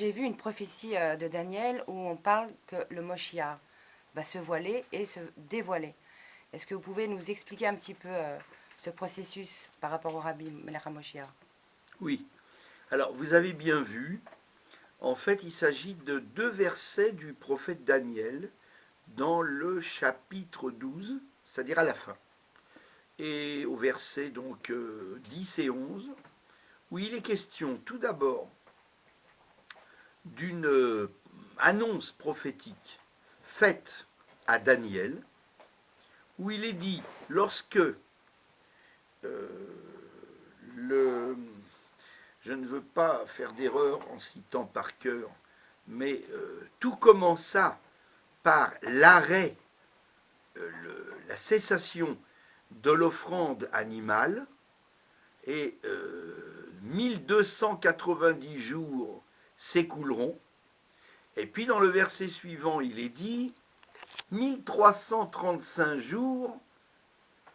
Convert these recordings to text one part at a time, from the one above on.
j'ai vu une prophétie de Daniel où on parle que le Moshiach va se voiler et se dévoiler. Est-ce que vous pouvez nous expliquer un petit peu ce processus par rapport au Rabbi Melech HaMoshiach? Oui. Alors, vous avez bien vu, en fait, il s'agit de deux versets du prophète Daniel dans le chapitre 12, c'est-à-dire à la fin. Et au verset donc 10 et 11, où il est question tout d'abord d'une annonce prophétique faite à Daniel, où il est dit, lorsque le... Je ne veux pas faire d'erreur en citant par cœur, mais tout commença par l'arrêt, la cessation de l'offrande animale, et 1290 jours s'écouleront. Et puis dans le verset suivant, il est dit 1335 jours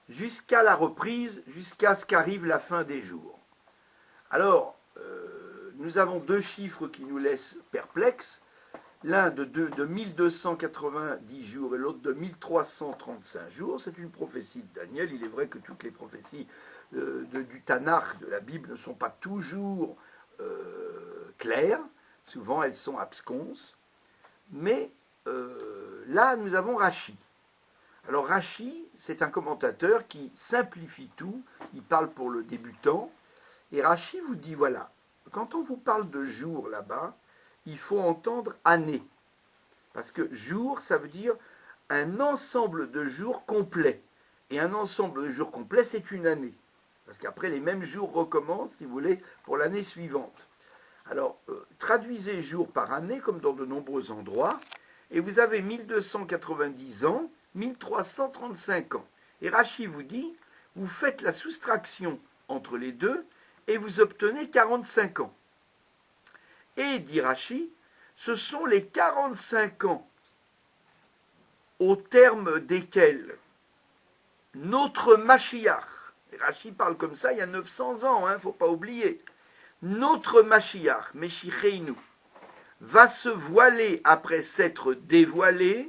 jusqu'à la reprise, jusqu'à ce qu'arrive la fin des jours. Alors, nous avons deux chiffres qui nous laissent perplexes, l'un de 1290 jours et l'autre de 1335 jours. C'est une prophétie de Daniel. Il est vrai que toutes les prophéties du Tanakh, de la Bible, ne sont pas toujours claires. Souvent, elles sont absconses. Mais là, nous avons Rachi. Alors Rachi, c'est un commentateur qui simplifie tout. Il parle pour le débutant. Et Rachi vous dit, voilà, quand on vous parle de jour là-bas, il faut entendre année. Parce que jour, ça veut dire un ensemble de jours complets. Et un ensemble de jours complets, c'est une année. Parce qu'après, les mêmes jours recommencent, si vous voulez, pour l'année suivante. Alors, traduisez jour par année, comme dans de nombreux endroits, et vous avez 1290 ans, 1335 ans. Et Rachi vous dit, vous faites la soustraction entre les deux, et vous obtenez 45 ans. Et, dit Rachi, ce sont les 45 ans au terme desquels notre Mashiach, et Rachi parle comme ça il y a 900 ans, il ne faut pas oublier, notre Mashiach, Meshicheinu, va se voiler après s'être dévoilé,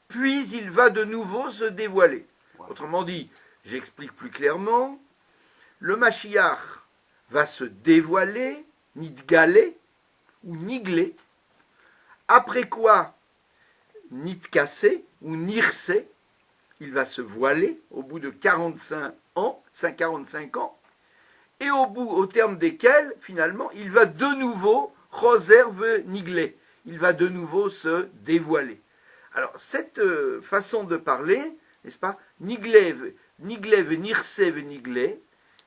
puis il va de nouveau se dévoiler. Autrement dit, j'explique plus clairement, le Mashiach va se dévoiler, nidgalé, ou niglé, après quoi, nitkassé, ou nirsé, il va se voiler au bout de 45 ans, et au terme desquels, finalement, il va de nouveau, choserve niglé, il va de nouveau se dévoiler. Alors, cette façon de parler, n'est-ce pas, niglev, nirsev, niglé,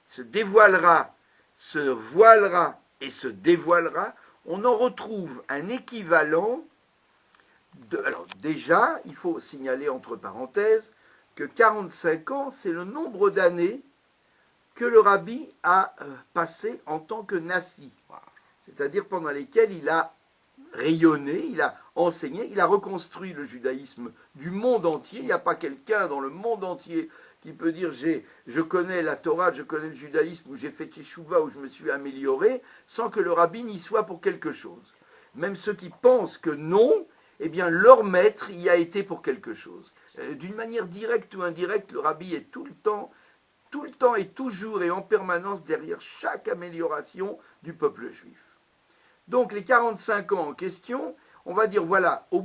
se dévoilera, se voilera et se dévoilera, on en retrouve un équivalent. Alors déjà, il faut signaler entre parenthèses que 45 ans, c'est le nombre d'années que le rabbi a passé en tant que nasi, c'est-à-dire pendant lesquelles il a rayonné, il a enseigné, il a reconstruit le judaïsme du monde entier. Il n'y a pas quelqu'un dans le monde entier qui peut dire je connais la Torah, je connais le judaïsme, ou j'ai fait teshuva, où je me suis amélioré, sans que le rabbi n'y soit pour quelque chose. Même ceux qui pensent que non, eh bien leur maître y a été pour quelque chose. D'une manière directe ou indirecte, le rabbi est tout le temps et toujours et en permanence derrière chaque amélioration du peuple juif. Donc les 45 ans en question, on va dire voilà, au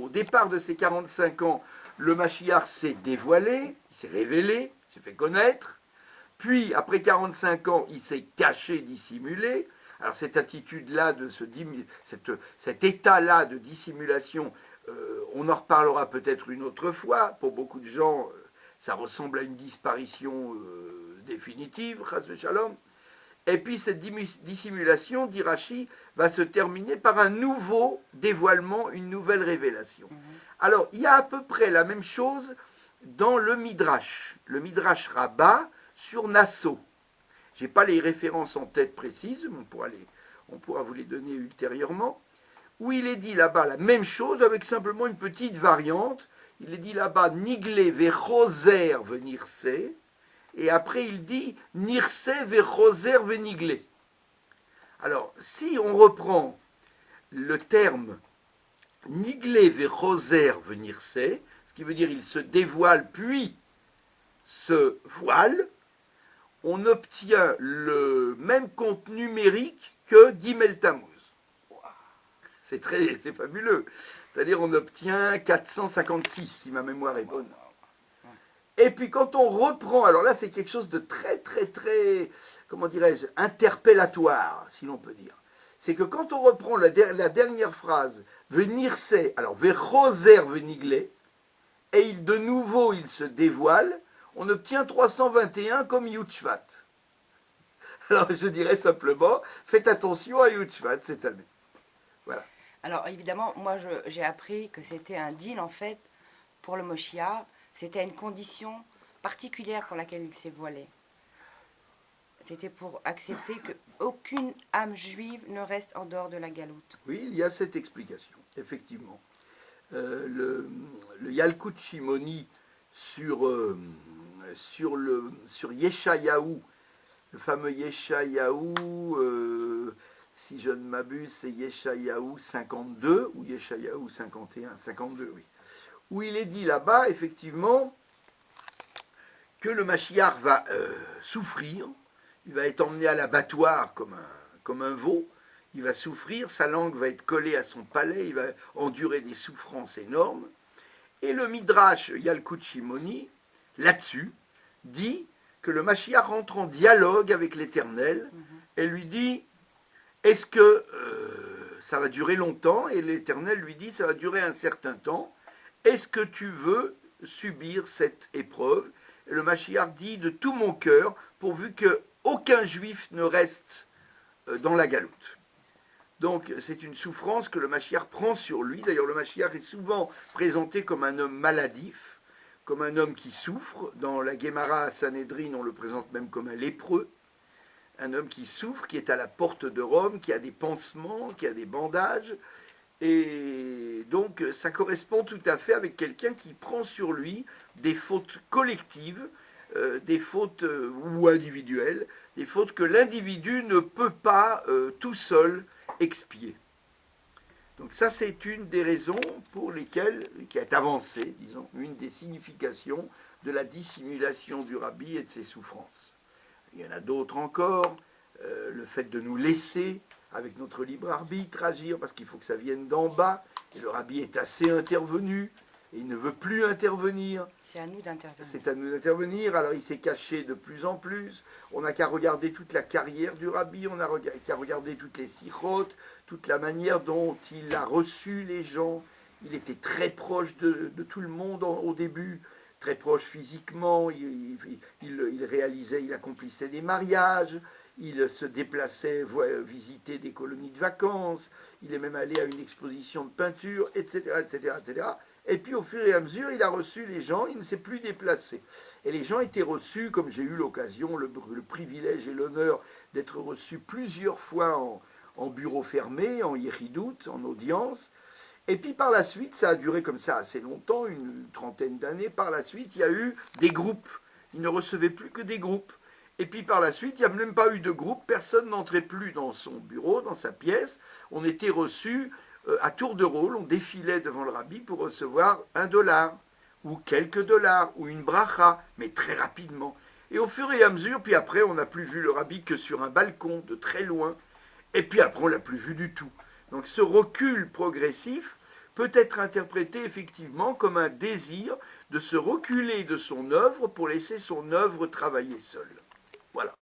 départ de ces 45 ans, le Mashiach s'est dévoilé, il s'est révélé, il s'est fait connaître. Puis après 45 ans, il s'est caché, dissimulé. Alors cette attitude-là, cet état-là de dissimulation, on en reparlera peut-être une autre fois. Pour beaucoup de gens, ça ressemble à une disparition définitive, chas v'shalom. Et puis cette dissimulation, dit Rachi, va se terminer par un nouveau dévoilement, une nouvelle révélation. Alors, il y a à peu près la même chose dans le Midrash Rabbah sur Nassau. Je n'ai pas les références en tête précises, mais on pourra vous les donner ultérieurement, où il est dit là-bas la même chose avec simplement une petite variante. Il est dit là-bas Niglé vechoser venirse, et après il dit Nirse vechoser veniglé. Alors, si on reprend le terme Niglé vechoser venirse, ce qui veut dire il se dévoile puis se voile, on obtient le même compte numérique que Gimel Tammuz. C'est fabuleux. C'est-à-dire on obtient 456, si ma mémoire est bonne. Et puis quand on reprend, alors là c'est quelque chose de très, comment dirais-je, interpellatoire, si l'on peut dire. C'est que quand on reprend la dernière phrase, venirse, alors vechoser veniglé, et de nouveau il se dévoile, on obtient 321 comme Yud-Shvat. Alors je dirais simplement, faites attention à Yud-Shvat cette année. Voilà. Alors évidemment, moi j'ai appris que c'était un deal en fait pour le Moshiach. C'était une condition particulière pour laquelle il s'est voilé. C'était pour accepter qu'aucune âme juive ne reste en dehors de la galoute. Oui, il y a cette explication, effectivement. Le Yalkut Shimoni sur Yeshayahu, le fameux Yeshayahu, si je ne m'abuse, c'est Yeshayahu 52 ou Yeshayahu 51, 52, oui. Où il est dit là-bas, effectivement, que le Mashiach va souffrir, il va être emmené à l'abattoir comme un veau, il va souffrir, sa langue va être collée à son palais, il va endurer des souffrances énormes. Et le Midrash Yalkut Shimoni, là-dessus, dit que le Mashiach rentre en dialogue avec l'Éternel et lui dit, est-ce que ça va durer longtemps? Et l'Éternel lui dit, ça va durer un certain temps. Est-ce que tu veux subir cette épreuve? Et le Mashiach dit, de tout mon cœur, pourvu qu'aucun juif ne reste dans la galoute. Donc c'est une souffrance que le Mashiach prend sur lui. D'ailleurs le Mashiach est souvent présenté comme un homme maladif, comme un homme qui souffre. Dans la Gemara à Sanhedrin, on le présente même comme un lépreux. Un homme qui souffre, qui est à la porte de Rome, qui a des pansements, qui a des bandages. Et donc ça correspond tout à fait avec quelqu'un qui prend sur lui des fautes collectives, des fautes ou individuelles, des fautes que l'individu ne peut pas tout seul expier. Donc ça c'est une des raisons pour lesquelles, qui est avancée, disons, une des significations de la dissimulation du rabbi et de ses souffrances. Il y en a d'autres encore, le fait de nous laisser avec notre libre arbitre agir, parce qu'il faut que ça vienne d'en bas, et le rabbi est assez intervenu, et il ne veut plus intervenir. C'est à nous d'intervenir. C'est à nous d'intervenir, alors il s'est caché de plus en plus, on n'a qu'à regarder toute la carrière du rabbi, on n'a qu'à regarder toutes les sirotes, toute la manière dont il a reçu les gens, il était très proche de tout le monde au début, très proche physiquement, il réalisait, il accomplissait des mariages, il se déplaçait visiter des colonies de vacances, il est même allé à une exposition de peinture, etc., etc., etc. Et puis au fur et à mesure, il a reçu les gens, il ne s'est plus déplacé. Et les gens étaient reçus, comme j'ai eu l'occasion, le privilège et l'honneur d'être reçu plusieurs fois en bureau fermé, en yéridout, en audience. Et puis par la suite, ça a duré comme ça assez longtemps, une trentaine d'années. Par la suite, il y a eu des groupes. Il ne recevait plus que des groupes. Et puis par la suite, il n'y a même pas eu de groupe. Personne n'entrait plus dans son bureau, dans sa pièce. On était reçus à tour de rôle. On défilait devant le rabbi pour recevoir $1, ou quelques dollars, ou une bracha, mais très rapidement. Et au fur et à mesure, puis après, on n'a plus vu le rabbi que sur un balcon, de très loin. Et puis après, on ne l'a plus vu du tout. Donc ce recul progressif peut être interprété effectivement comme un désir de se reculer de son œuvre pour laisser son œuvre travailler seule. Voilà.